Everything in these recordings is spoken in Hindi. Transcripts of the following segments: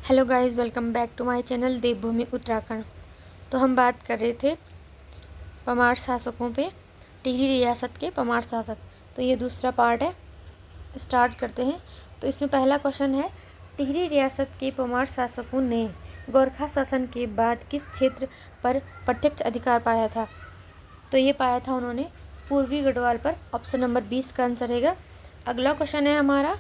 Hello guys, welcome back to my channel Devbhoomi Uttarakhand. तो हम बात कर रहे थे परमार शासकों पे, टिहरी रियासत के परमार शासक। तो ये दूसरा पार्ट है, स्टार्ट करते हैं। तो इसमें पहला क्वेश्चन है, टिहरी रियासत के परमार शासकों ने गोरखा शासन के बाद किस क्षेत्र पर प्रत्यक्ष अधिकार पाया था? तो ये पाया था उन्होंने पूर्वी गढ़वाल पर। ऑप्शन नंबर 20 का आंसर रहेगा। अगला क्वेश्चन है हमारा,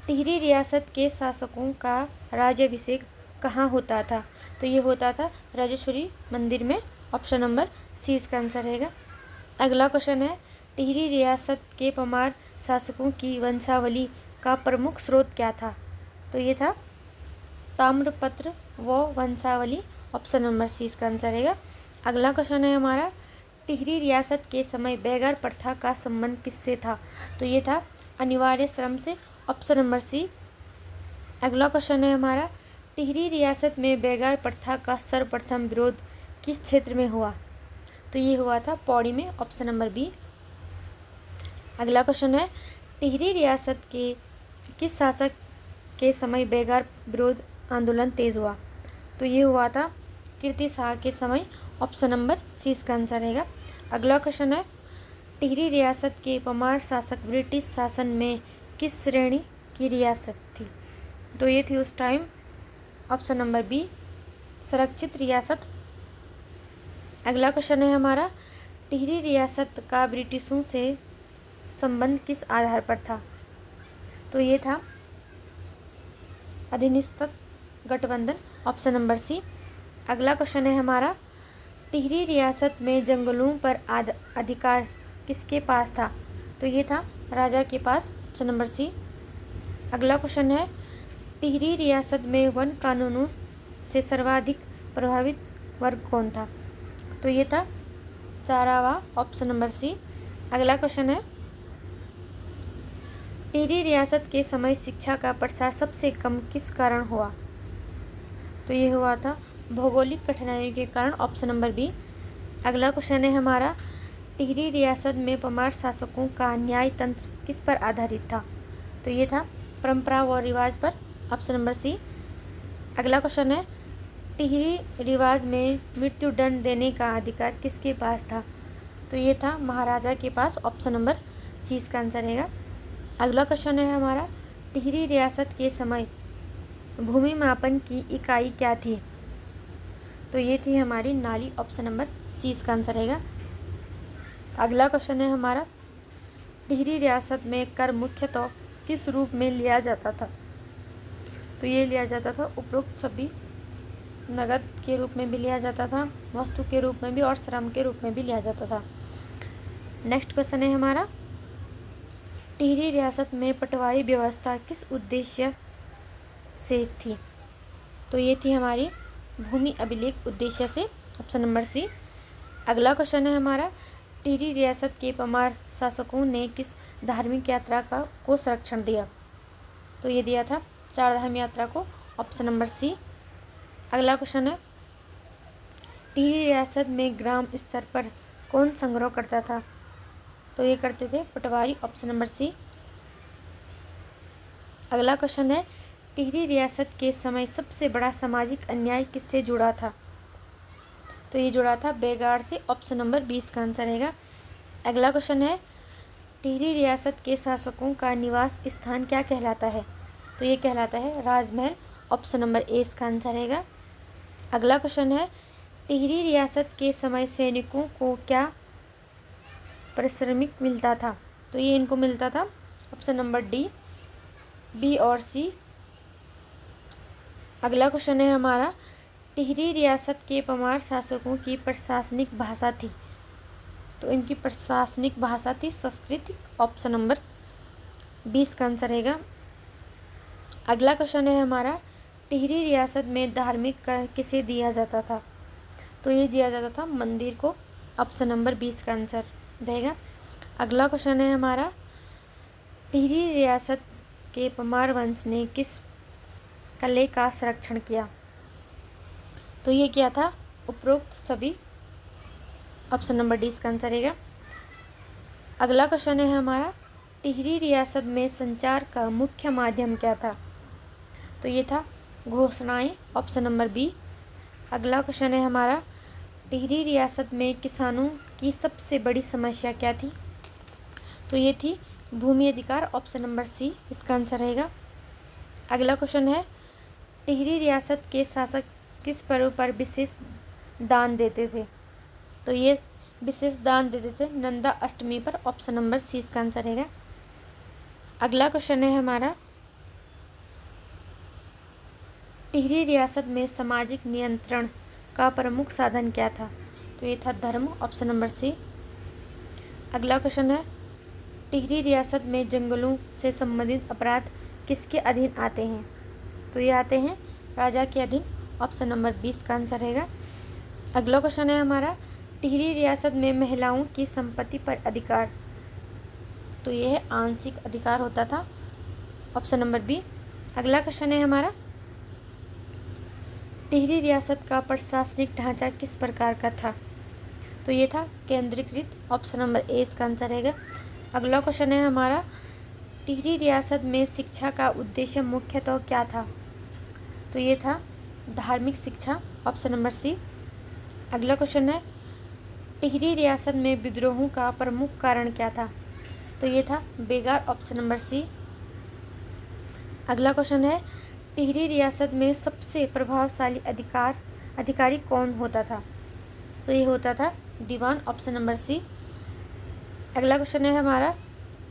टिहरी रियासत के शासकों का राज्याभिषेक कहाँ होता था? तो ये होता था राजेश्वरी मंदिर में। ऑप्शन नंबर सी इसका आंसर रहेगा। अगला क्वेश्चन है, टिहरी रियासत के परमार शासकों की वंशावली का प्रमुख स्रोत क्या था? तो ये था ताम्रपत्र व वंशावली। ऑप्शन नंबर सी इसका आंसर रहेगा। अगला क्वेश्चन है हमारा, टिहरी रियासत के समय बैगार प्रथा का संबंध किससे था? तो ये था अनिवार्य श्रम से। Option number C. अगला क्वेश्चन है हमारा, टिहरी रियासत में बैगार प्रथा का सर्वप्रथम विरोध किस क्षेत्र में हुआ? तो ये हुआ था पौड़ी में। Option number B. अगला क्वेश्चन है, टिहरी रियासत के किस शासक के समय बैगार विरोध आंदोलन तेज हुआ? तो ये हुआ था कीर्ति शाह के समय। ऑप्शन नंबर सी इसका आंसर रहेगा। अगला क्वेश्चन है, टिहरी रियासत के परमार शासक ब्रिटिश शासन में किस श्रेणी की रियासत थी? तो ये थी उस टाइम ऑप्शन नंबर बी, संरक्षित रियासत। अगला क्वेश्चन है हमारा, टिहरी रियासत का ब्रिटिशों से संबंध किस आधार पर था? तो ये था अधिनिषद गठबंधन। Option number C. अगला क्वेश्चन है हमारा, टिहरी रियासत में जंगलों पर अधिकार किसके पास था? तो ये था राजा के पास। Option number C. अगला क्वेश्चन है, टिहरी रियासत में वन कानूनों से सर्वाधिक प्रभावित वर्ग कौन था? तो ये था चारावा। Option number C. अगला क्वेश्चन है, टिहरी रियासत के समय शिक्षा का प्रसार सबसे कम किस कारण हुआ? तो ये हुआ था भौगोलिक कठिनाइयों के कारण। Option number B. अगला क्वेश्चन है हमारा, टिहरी रियासत में परमार शासकों का न्याय तंत्र किस पर आधारित था? तो ये था परंपरा व रिवाज पर। Option number C. अगला क्वेश्चन है, टिहरी रिवाज में मृत्युदंड देने का अधिकार किसके पास था? तो ये था महाराजा के पास। ऑप्शन नंबर सी इसका आंसर रहेगा। अगला क्वेश्चन है हमारा, टिहरी रियासत के समय भूमि मापन की इकाई क्या थी? तो ये थी हमारी नाली। ऑप्शन नंबर सी इसका आंसर रहेगा। अगला क्वेश्चन है हमारा, टिहरी रियासत में कर मुख्यतः किस रूप में लिया जाता था? तो ये लिया जाता था उपरोक्त सभी नगद के रूप में भी लिया जाता था, वस्तु के रूप में भी और श्रम के रूप में भी लिया जाता था। नेक्स्ट क्वेश्चन है हमारा, टिहरी रियासत में पटवारी व्यवस्था किस उद्देश्य से थी? तो ये थी हमारी भूमि अभिलेख उद्देश्य से। Option number C. अगला क्वेश्चन है हमारा, टिहरी रियासत के परमार शासकों ने किस धार्मिक यात्रा को संरक्षण दिया? तो ये दिया था चारधाम यात्रा को। Option number C. अगला क्वेश्चन है, टिहरी रियासत में ग्राम स्तर पर कौन संग्रह करता था? तो ये करते थे पटवारी। Option number C. अगला क्वेश्चन है, टिहरी रियासत के समय सबसे बड़ा सामाजिक अन्याय किससे जुड़ा था? तो ये जुड़ा था बैगार से। ऑप्शन नंबर 20 का आंसर रहेगा। अगला क्वेश्चन है, टिहरी रियासत के शासकों का निवास स्थान क्या कहलाता है? तो ये कहलाता है राजमहल। ऑप्शन नंबर ए इसका आंसर रहेगा। अगला क्वेश्चन है, टिहरी रियासत के समय सैनिकों को क्या पारिश्रमिक मिलता था? तो ये इनको मिलता था ऑप्शन नंबर डी, बी और सी। अगला क्वेश्चन है हमारा, टिहरी रियासत के परमार शासकों की प्रशासनिक भाषा थी? तो इनकी प्रशासनिक भाषा थी संस्कृत। ऑप्शन नंबर 20 का आंसर रहेगा। अगला क्वेश्चन है हमारा, टिहरी रियासत में धार्मिक कर किसे दिया जाता था? तो ये दिया जाता था मंदिर को। ऑप्शन नंबर 20 का आंसर रहेगा। अगला क्वेश्चन है हमारा, टिहरी रियासत के परमार वंश ने किस किले का संरक्षण किया? तो ये किया था उपरोक्त सभी। ऑप्शन नंबर डी इसका आंसर रहेगा। अगला क्वेश्चन है हमारा, टिहरी रियासत में संचार का मुख्य माध्यम क्या था? तो ये था घोषणाएं, ऑप्शन नंबर बी। अगला क्वेश्चन है हमारा, टिहरी रियासत में किसानों की सबसे बड़ी समस्या क्या थी? तो ये थी भूमि अधिकार, ऑप्शन नंबर सी इसका आंसर रहेगा। अगला क्वेश्चन है, टिहरी रियासत के शासक किस पर्व पर विशेष दान देते थे? तो ये विशेष दान देते थे नंदा अष्टमी पर, ऑप्शन नंबर सी इसका आंसर रहेगा। अगला क्वेश्चन है हमारा, टिहरी रियासत में सामाजिक नियंत्रण का प्रमुख साधन क्या था? तो ये था धर्म, ऑप्शन नंबर सी। अगला क्वेश्चन है, टिहरी रियासत में जंगलों से संबंधित अपराध किसके अधीन आते हैं? तो ये आते हैं राजा के अधीन, ऑप्शन नंबर 20 का आंसर रहेगा। अगला क्वेश्चन है हमारा, टिहरी रियासत में महिलाओं की संपत्ति पर अधिकार, तो ये है आंशिक अधिकार होता था, ऑप्शन नंबर बी। अगला क्वेश्चन है हमारा, टिहरी रियासत का प्रशासनिक ढांचा किस प्रकार का था? तो ये था केंद्रीकृत, ऑप्शन नंबर ए इसका आंसर रहेगा। अगला क्वेश्चन है हमारा, टिहरी रियासत में शिक्षा का उद्देश्य मुख्यतः क्या था? तो ये था धार्मिक शिक्षा, ऑप्शन नंबर सी। अगला क्वेश्चन है, टिहरी रियासत में विद्रोहों का प्रमुख कारण क्या था? तो ये था बेगार, ऑप्शन नंबर सी। अगला क्वेश्चन है, टिहरी रियासत में सबसे प्रभावशाली अधिकारी कौन होता था? तो ये होता था दीवान, ऑप्शन नंबर सी। अगला क्वेश्चन है हमारा,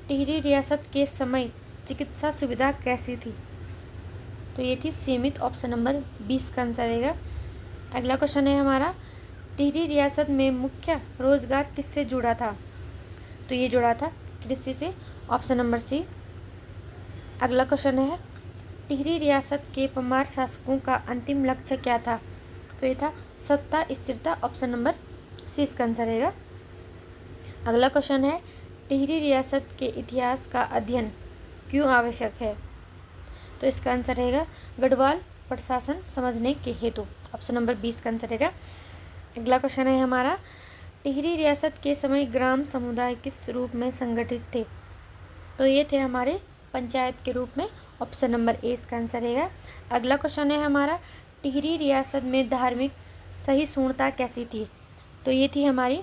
टिहरी रियासत के समय चिकित्सा सुविधा कैसी थी? तो ये थी सीमित, ऑप्शन नंबर 20 का आंसर रहेगा। अगला क्वेश्चन है हमारा, टिहरी रियासत में मुख्य रोजगार किससे जुड़ा था? तो ये जुड़ा था कृषि से, ऑप्शन नंबर सी। अगला क्वेश्चन है, टिहरी रियासत के परमार शासकों का अंतिम लक्ष्य क्या था? तो ये था सत्ता स्थिरता, ऑप्शन नंबर सी इसका आंसर रहेगा। अगला क्वेश्चन है, टिहरी रियासत के इतिहास का अध्ययन क्यों आवश्यक है? तो इसका आंसर रहेगा गढ़वाल प्रशासन समझने के हेतु, ऑप्शन नंबर 20 का आंसर रहेगा। अगला क्वेश्चन है हमारा, टिहरी रियासत के समय ग्राम समुदाय किस रूप में संगठित थे? तो ये थे हमारे पंचायत के रूप में, ऑप्शन नंबर ए इसका आंसर रहेगा। अगला क्वेश्चन है हमारा, टिहरी रियासत में धार्मिक सहिष्णुता कैसी थी? तो ये थी हमारी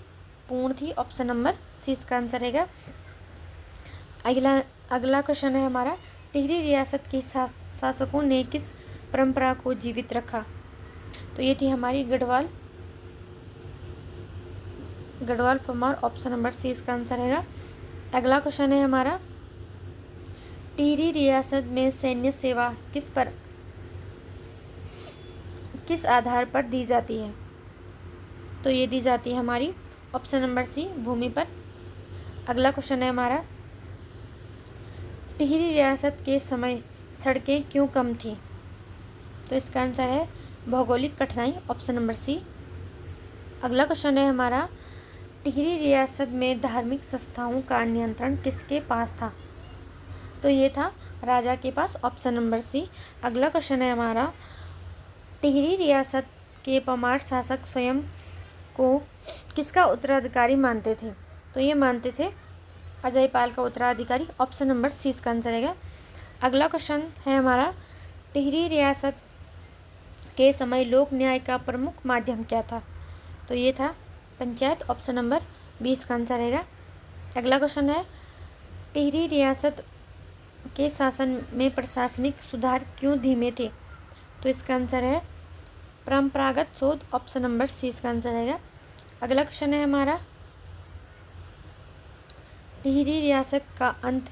पूर्ण थी, ऑप्शन नंबर सी इसका आंसर रहेगा। अगला क्वेश्चन है हमारा, टिहरी रियासत के शासकों ने किस परंपरा को जीवित रखा? तो ये थी हमारी Garhwal Parmar, option number C इसका आंसर रहेगा। अगला क्वेश्चन है हमारा, टिहरी रियासत में सैन्य सेवा किस आधार पर दी जाती है? तो ये दी जाती है हमारी ऑप्शन नंबर सी भूमि पर। अगला क्वेश्चन है हमारा, टिहरी रियासत के समय सड़कें क्यों कम थीं? तो इसका आंसर है भौगोलिक कठिनाई, ऑप्शन नंबर सी। अगला क्वेश्चन है हमारा, टिहरी रियासत में धार्मिक संस्थाओं का नियंत्रण किसके पास था? तो ये था राजा के पास, ऑप्शन नंबर सी। अगला क्वेश्चन है हमारा, टिहरी रियासत के परमार शासक स्वयं को किसका उत्तराधिकारी मानते थे? तो ये मानते थे अजयपाल का उत्तराधिकारी, ऑप्शन नंबर सी इसका आंसर रहेगा। अगला क्वेश्चन है हमारा, टिहरी रियासत के समय लोक न्याय का प्रमुख माध्यम क्या था? तो ये था पंचायत, ऑप्शन नंबर 20 का आंसर रहेगा। अगला क्वेश्चन है, टिहरी रियासत के शासन में प्रशासनिक सुधार क्यों धीमे थे? तो इसका आंसर है परंपरागत शोध, ऑप्शन नंबर सी इसका आंसर रहेगा। अगला क्वेश्चन है हमारा, टिहरी रियासत का अंत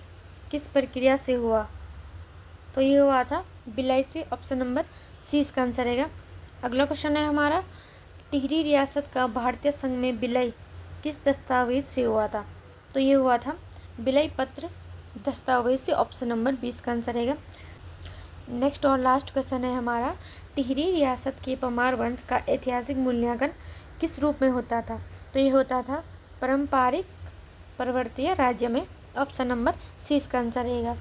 किस प्रक्रिया से हुआ? तो ये हुआ था विलय से, ऑप्शन नंबर सी इसका आंसर रहेगा। अगला क्वेश्चन है हमारा, टिहरी रियासत का भारतीय संघ में विलय किस दस्तावेज से हुआ था? तो ये हुआ था विलय पत्र दस्तावेज से, ऑप्शन नंबर 20 का आंसर रहेगा। नेक्स्ट और लास्ट क्वेश्चन है हमारा, टिहरी रियासत के परमार वंश का ऐतिहासिक मूल्यांकन किस रूप में होता था? तो ये होता था पारंपरिक पर्वतीय राज्य में, ऑप्शन नंबर सी इसका आंसर रहेगा।